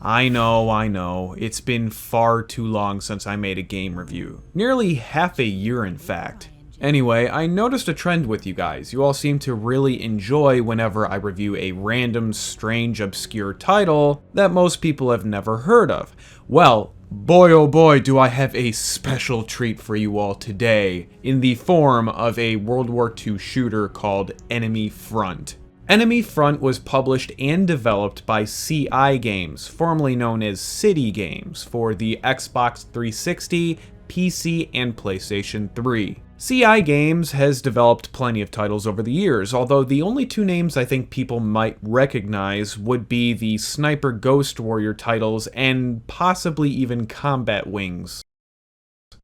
I know, it's been far too long since I made a game review. Nearly half a year, in fact. Anyway, I noticed a trend with you guys. You all seem to really enjoy whenever I review a random, strange, obscure title that most people have never heard of. Well, boy oh boy do I have a special treat for you all today, in the form of a World War II shooter called Enemy Front. Enemy Front was published and developed by CI Games, formerly known as City Games, for the Xbox 360, PC, and PlayStation 3. CI Games has developed plenty of titles over the years, although the only two names I think people might recognize would be the Sniper Ghost Warrior titles and possibly even Combat Wings.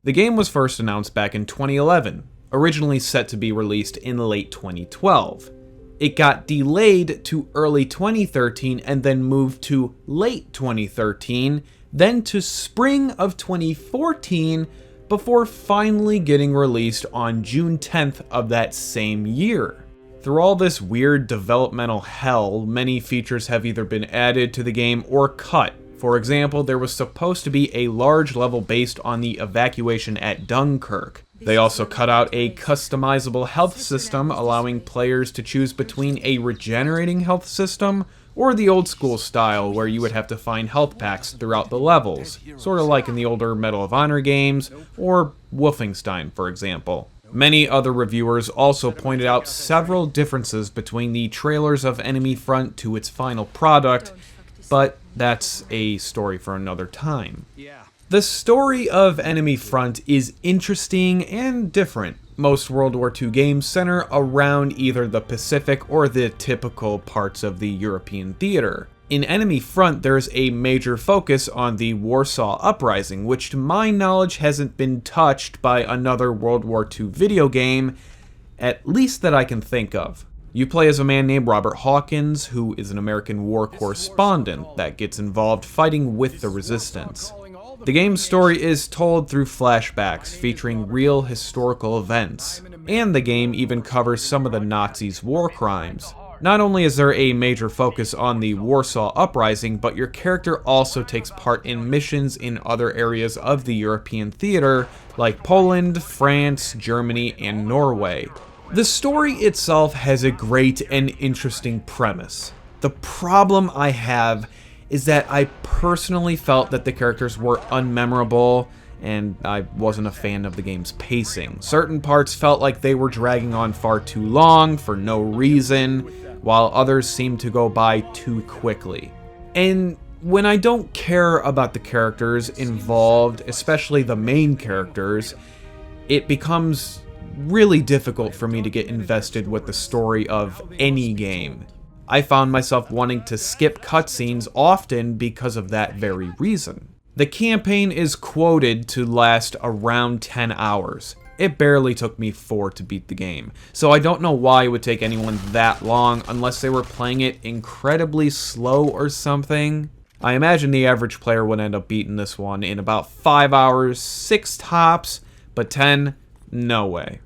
The game was first announced back in 2011, originally set to be released in late 2012. It got delayed to early 2013 and then moved to late 2013, then to spring of 2014, before finally getting released on June 10th of that same year. Through all this weird developmental hell, many features have either been added to the game or cut. For example, there was supposed to be a large level based on the evacuation at Dunkirk. They also cut out a customizable health system, allowing players to choose between a regenerating health system or the old school style where you would have to find health packs throughout the levels, sort of like in the older Medal of Honor games, or Wolfenstein, for example. Many other reviewers also pointed out several differences between the trailers of Enemy Front to its final product, but that's a story for another time. The story of Enemy Front is interesting and different. Most World War II games center around either the Pacific or the typical parts of the European theater. In Enemy Front, there's a major focus on the Warsaw Uprising, which to my knowledge hasn't been touched by another World War II video game, at least that I can think of. You play as a man named Robert Hawkins, who is an American war correspondent that gets involved fighting with the resistance. The game's story is told through flashbacks featuring real historical events, and the game even covers some of the Nazis' war crimes. Not only is there a major focus on the Warsaw Uprising, but your character also takes part in missions in other areas of the European theater, like Poland, France, Germany, and Norway. The story itself has a great and interesting premise. The problem I have is that I personally felt that the characters were unmemorable, and I wasn't a fan of the game's pacing. Certain parts felt like they were dragging on far too long for no reason, while others seemed to go by too quickly. And when I don't care about the characters involved, especially the main characters, it becomes really difficult for me to get invested with the story of any game. I found myself wanting to skip cutscenes often because of that very reason. The campaign is quoted to last around 10 hours. It barely took me 4 to beat the game, so I don't know why it would take anyone that long unless they were playing it incredibly slow or something. I imagine the average player would end up beating this one in about 5 hours, 6 tops, but 10, no way.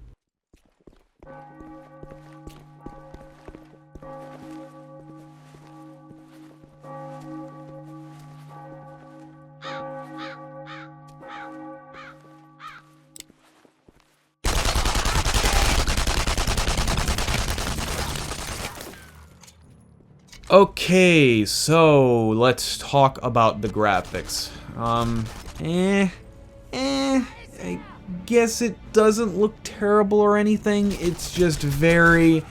Okay, so let's talk about the graphics. I guess it doesn't look terrible or anything. It's just very,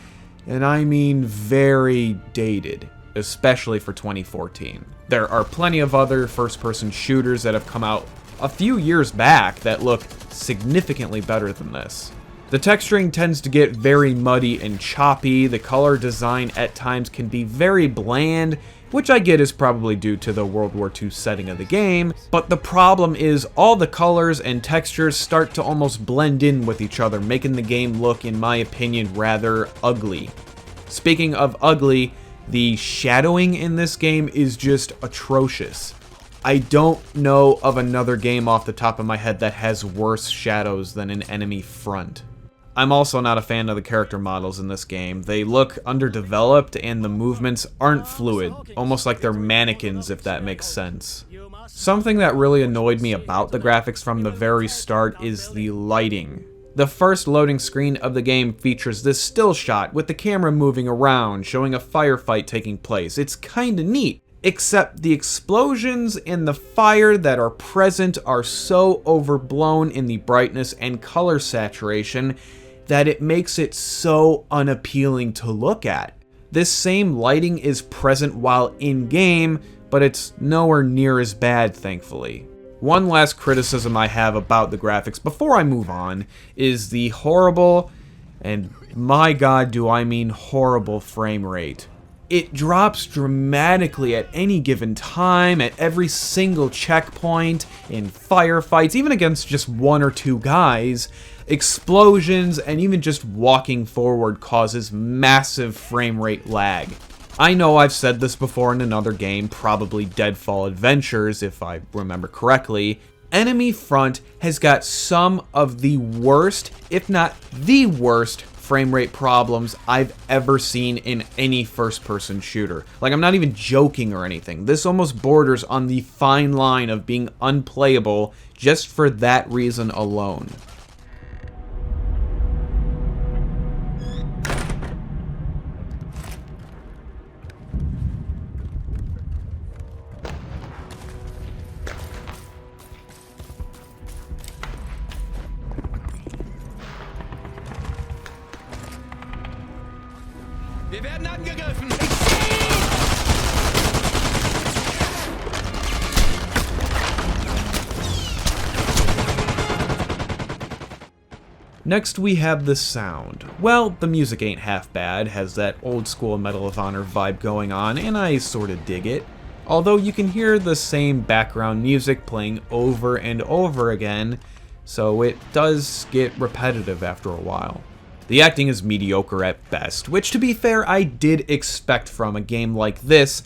and I mean very dated, especially for 2014. There are plenty of other first-person shooters that have come out a few years back that look significantly better than this. The texturing tends to get very muddy and choppy. The color design at times can be very bland, which I get is probably due to the World War II setting of the game, but the problem is all the colors and textures start to almost blend in with each other, making the game look, in my opinion, rather ugly. Speaking of ugly, the shadowing in this game is just atrocious. I don't know of another game off the top of my head that has worse shadows than an Enemy Front. I'm also not a fan of the character models in this game. They look underdeveloped and the movements aren't fluid, almost like they're mannequins, if that makes sense. Something that really annoyed me about the graphics from the very start is the lighting. The first loading screen of the game features this still shot with the camera moving around, showing a firefight taking place. It's kinda neat, except the explosions and the fire that are present are so overblown in the brightness and color saturation that it makes it so unappealing to look at. This same lighting is present while in-game, but it's nowhere near as bad, thankfully. One last criticism I have about the graphics before I move on is the horrible, and my god do I mean horrible, frame rate. It drops dramatically at any given time, at every single checkpoint, in firefights, even against just one or two guys. Explosions, and even just walking forward causes massive frame rate lag. I know I've said this before in another game, probably Deadfall Adventures, if I remember correctly. Enemy Front has got some of the worst, if not the worst, frame rate problems I've ever seen in any first-person shooter. Like, I'm not even joking or anything. This almost borders on the fine line of being unplayable just for that reason alone. Wir werden angegriffen! Next we have the sound. Well, the music ain't half bad, has that old school Medal of Honor vibe going on, and I sorta dig it. Although you can hear the same background music playing over and over again, so it does get repetitive after a while. The acting is mediocre at best, which to be fair I did expect from a game like this.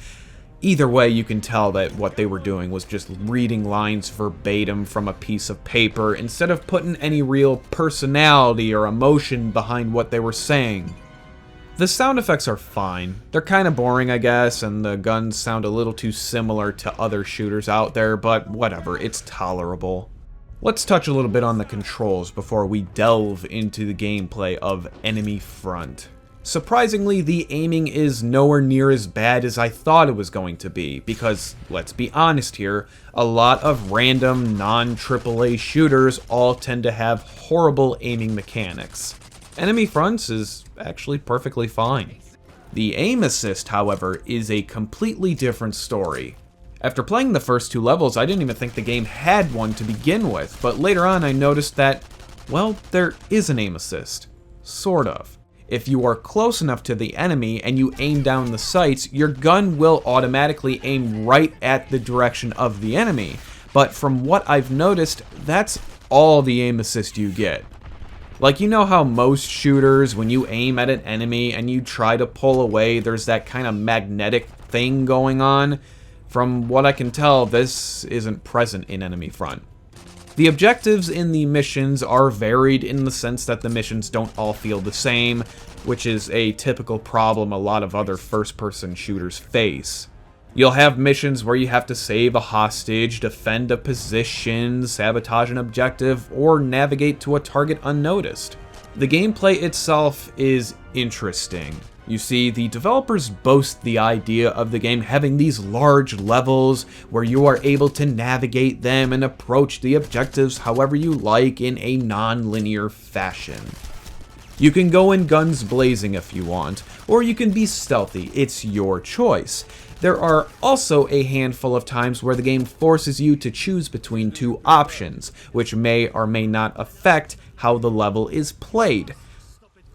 Either way, you can tell that what they were doing was just reading lines verbatim from a piece of paper instead of putting any real personality or emotion behind what they were saying. The sound effects are fine. They're kind of boring, I guess, and the guns sound a little too similar to other shooters out there, but whatever, it's tolerable. Let's touch a little bit on the controls before we delve into the gameplay of Enemy Front. Surprisingly, the aiming is nowhere near as bad as I thought it was going to be, because, let's be honest here, a lot of random non-AAA shooters all tend to have horrible aiming mechanics. Enemy Fronts is actually perfectly fine. The aim assist, however, is a completely different story. After playing the first two levels, I didn't even think the game had one to begin with, but later on I noticed that, well, there is an aim assist. Sort of. If you are close enough to the enemy and you aim down the sights, your gun will automatically aim right at the direction of the enemy. But from what I've noticed, that's all the aim assist you get. Like, you know how most shooters, when you aim at an enemy and you try to pull away, there's that kind of magnetic thing going on? From what I can tell, this isn't present in Enemy Front. The objectives in the missions are varied in the sense that the missions don't all feel the same, which is a typical problem a lot of other first-person shooters face. You'll have missions where you have to save a hostage, defend a position, sabotage an objective, or navigate to a target unnoticed. The gameplay itself is interesting. You see, the developers boast the idea of the game having these large levels where you are able to navigate them and approach the objectives however you like in a non-linear fashion. You can go in guns blazing if you want, or you can be stealthy, it's your choice. There are also a handful of times where the game forces you to choose between two options, which may or may not affect how the level is played.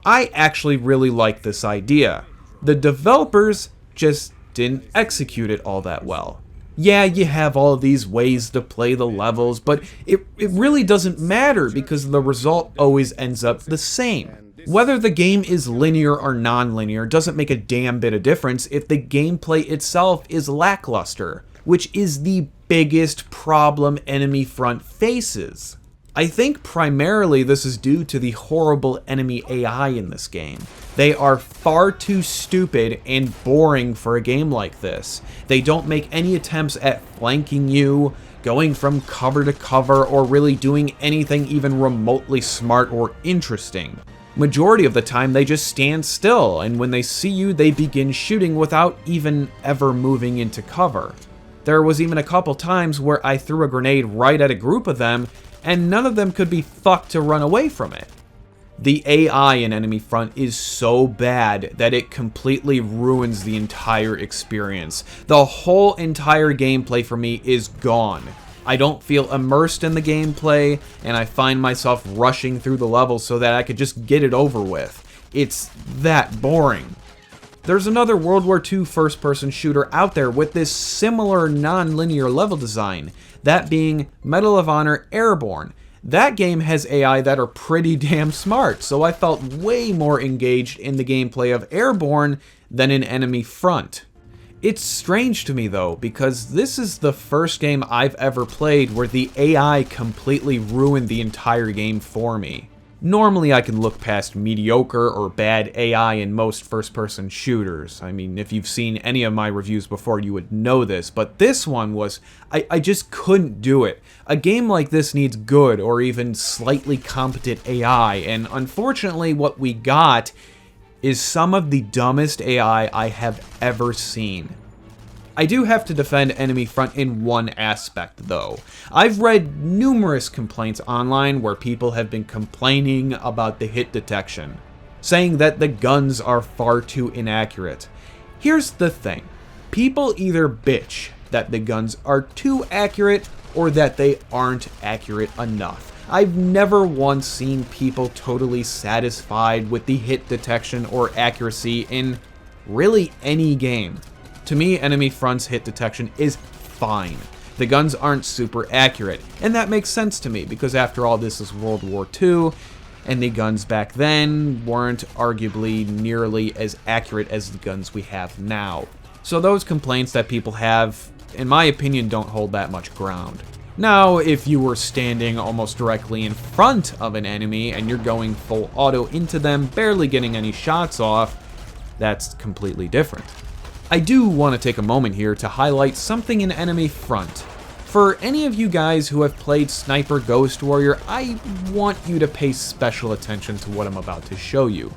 I actually really like this idea. The developers just didn't execute it all that well. Yeah, you have all of these ways to play the levels, but it really doesn't matter because the result always ends up the same. Whether the game is linear or non-linear doesn't make a damn bit of difference if the gameplay itself is lackluster, which is the biggest problem Enemy Front faces. I think primarily this is due to the horrible enemy AI in this game. They are far too stupid and boring for a game like this. They don't make any attempts at flanking you, going from cover to cover, or really doing anything even remotely smart or interesting. Majority of the time they just stand still, and when they see you they begin shooting without even ever moving into cover. There was even a couple times where I threw a grenade right at a group of them, and none of them could be fucked to run away from it. The AI in Enemy Front is so bad that it completely ruins the entire experience. The whole entire gameplay for me is gone. I don't feel immersed in the gameplay, and I find myself rushing through the levels so that I could just get it over with. It's that boring. There's another World War II first-person shooter out there with this similar non-linear level design, that being Medal of Honor Airborne. That game has AI that are pretty damn smart, so I felt way more engaged in the gameplay of Airborne than in Enemy Front. It's strange to me though, because this is the first game I've ever played where the AI completely ruined the entire game for me. Normally I can look past mediocre or bad AI in most first-person shooters. I mean, if you've seen any of my reviews before, you would know this, but this one was... I just couldn't do it. A game like this needs good or even slightly competent AI, and unfortunately what we got is some of the dumbest AI I have ever seen. I do have to defend Enemy Front in one aspect, though. I've read numerous complaints online where people have been complaining about the hit detection, saying that the guns are far too inaccurate. Here's the thing. People either bitch that the guns are too accurate or that they aren't accurate enough. I've never once seen people totally satisfied with the hit detection or accuracy in really any game. To me, Enemy Front's hit detection is fine. The guns aren't super accurate, and that makes sense to me because after all, this is World War II, and the guns back then weren't arguably nearly as accurate as the guns we have now. So those complaints that people have, in my opinion, don't hold that much ground. Now, if you were standing almost directly in front of an enemy and you're going full auto into them, barely getting any shots off, that's completely different. I do want to take a moment here to highlight something in Enemy Front. For any of you guys who have played Sniper Ghost Warrior, I want you to pay special attention to what I'm about to show you.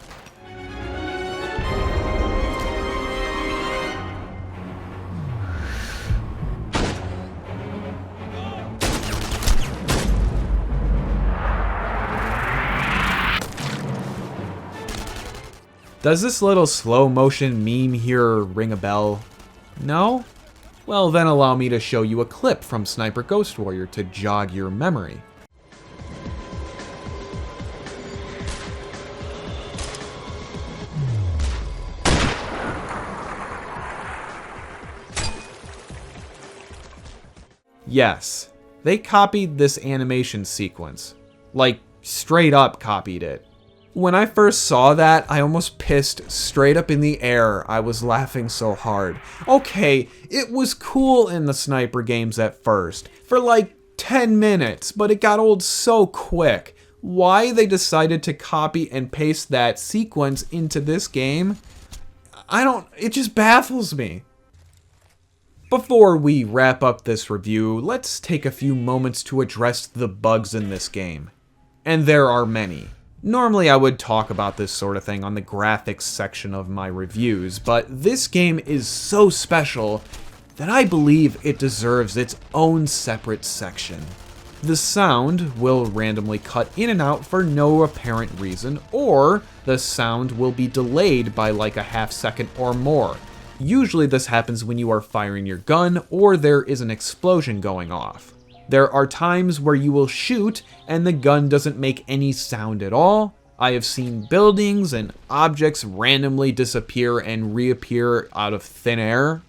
Does this little slow motion meme here ring a bell? No? Well then allow me to show you a clip from Sniper Ghost Warrior to jog your memory. Yes, they copied this animation sequence. Like, straight up copied it. When I first saw that, I almost pissed straight up in the air. I was laughing so hard. Okay, it was cool in the sniper games at first, for like 10 minutes, but it got old so quick. Why they decided to copy and paste that sequence into this game, it just baffles me. Before we wrap up this review, let's take a few moments to address the bugs in this game. And there are many. Normally I would talk about this sort of thing on the graphics section of my reviews, but this game is so special that I believe it deserves its own separate section. The sound will randomly cut in and out for no apparent reason, or the sound will be delayed by like a half second or more. Usually this happens when you are firing your gun or there is an explosion going off. There are times where you will shoot and the gun doesn't make any sound at all. I have seen buildings and objects randomly disappear and reappear out of thin air.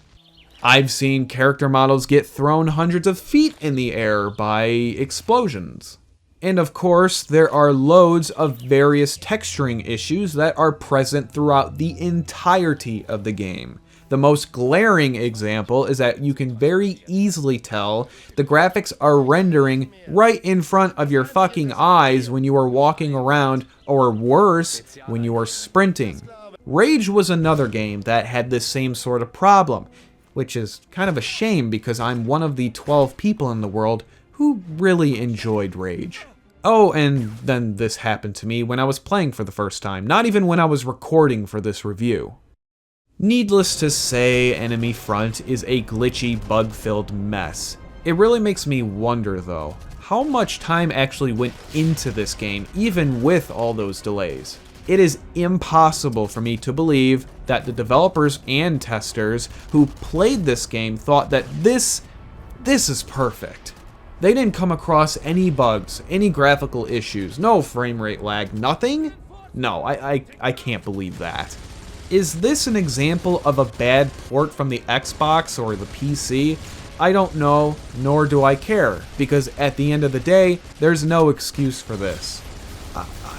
I've seen character models get thrown hundreds of feet in the air by explosions. And of course, there are loads of various texturing issues that are present throughout the entirety of the game. The most glaring example is that you can very easily tell the graphics are rendering right in front of your fucking eyes when you are walking around, or worse, when you are sprinting. Rage was another game that had this same sort of problem, which is kind of a shame because I'm one of the 12 people in the world who really enjoyed Rage. Oh, and then this happened to me when I was playing for the first time, not even when I was recording for this review. Needless to say, Enemy Front is a glitchy, bug-filled mess. It really makes me wonder, though, how much time actually went into this game, even with all those delays. It is impossible for me to believe that the developers and testers who played this game thought that this is perfect. They didn't come across any bugs, any graphical issues, no frame rate lag, nothing? No, I can't believe that. Is this an example of a bad port from the Xbox or the PC? I don't know, nor do I care, because at the end of the day, there's no excuse for this.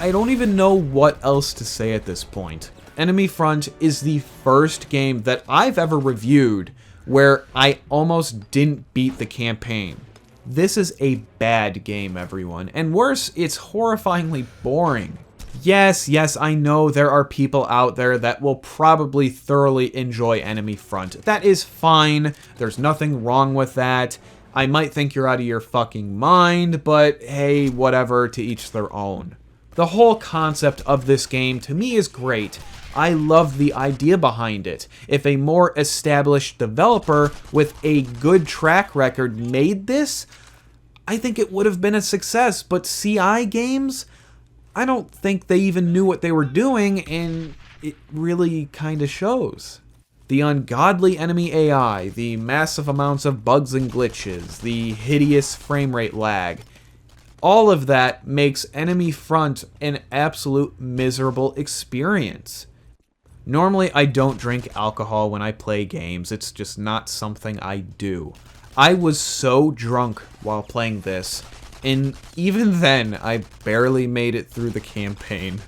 I don't even know what else to say at this point. Enemy Front is the first game that I've ever reviewed where I almost didn't beat the campaign. This is a bad game, everyone, and worse, it's horrifyingly boring. Yes, I know there are people out there that will probably thoroughly enjoy Enemy Front. That is fine, there's nothing wrong with that. I might think you're out of your fucking mind, but hey, whatever, to each their own. The whole concept of this game to me is great. I love the idea behind it. If a more established developer with a good track record made this, I think it would have been a success, but CI games? I don't think they even knew what they were doing, and it really kinda shows. The ungodly enemy AI, the massive amounts of bugs and glitches, the hideous frame rate lag, all of that makes Enemy Front an absolute miserable experience. Normally, I don't drink alcohol when I play games, it's just not something I do. I was so drunk while playing this, and even then, I barely made it through the campaign.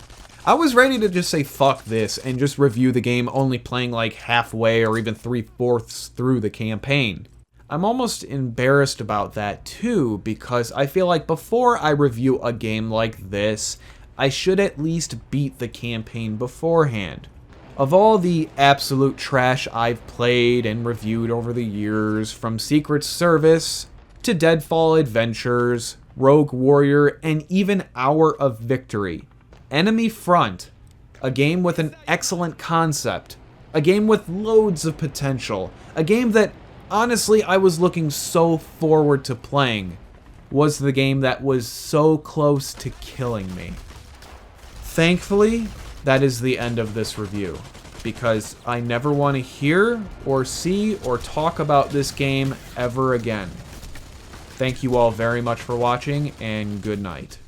I was ready to just say fuck this and just review the game only playing like halfway or even 3/4 through the campaign. I'm almost embarrassed about that too, because I feel like before I review a game like this, I should at least beat the campaign beforehand. Of all the absolute trash I've played and reviewed over the years, from Secret Service to Deadfall Adventures, Rogue Warrior, and even Hour of Victory, Enemy Front, a game with an excellent concept, a game with loads of potential, a game that honestly I was looking so forward to playing, was the game that was so close to killing me. Thankfully, that is the end of this review, because I never want to hear or see or talk about this game ever again. Thank you all very much for watching, and good night.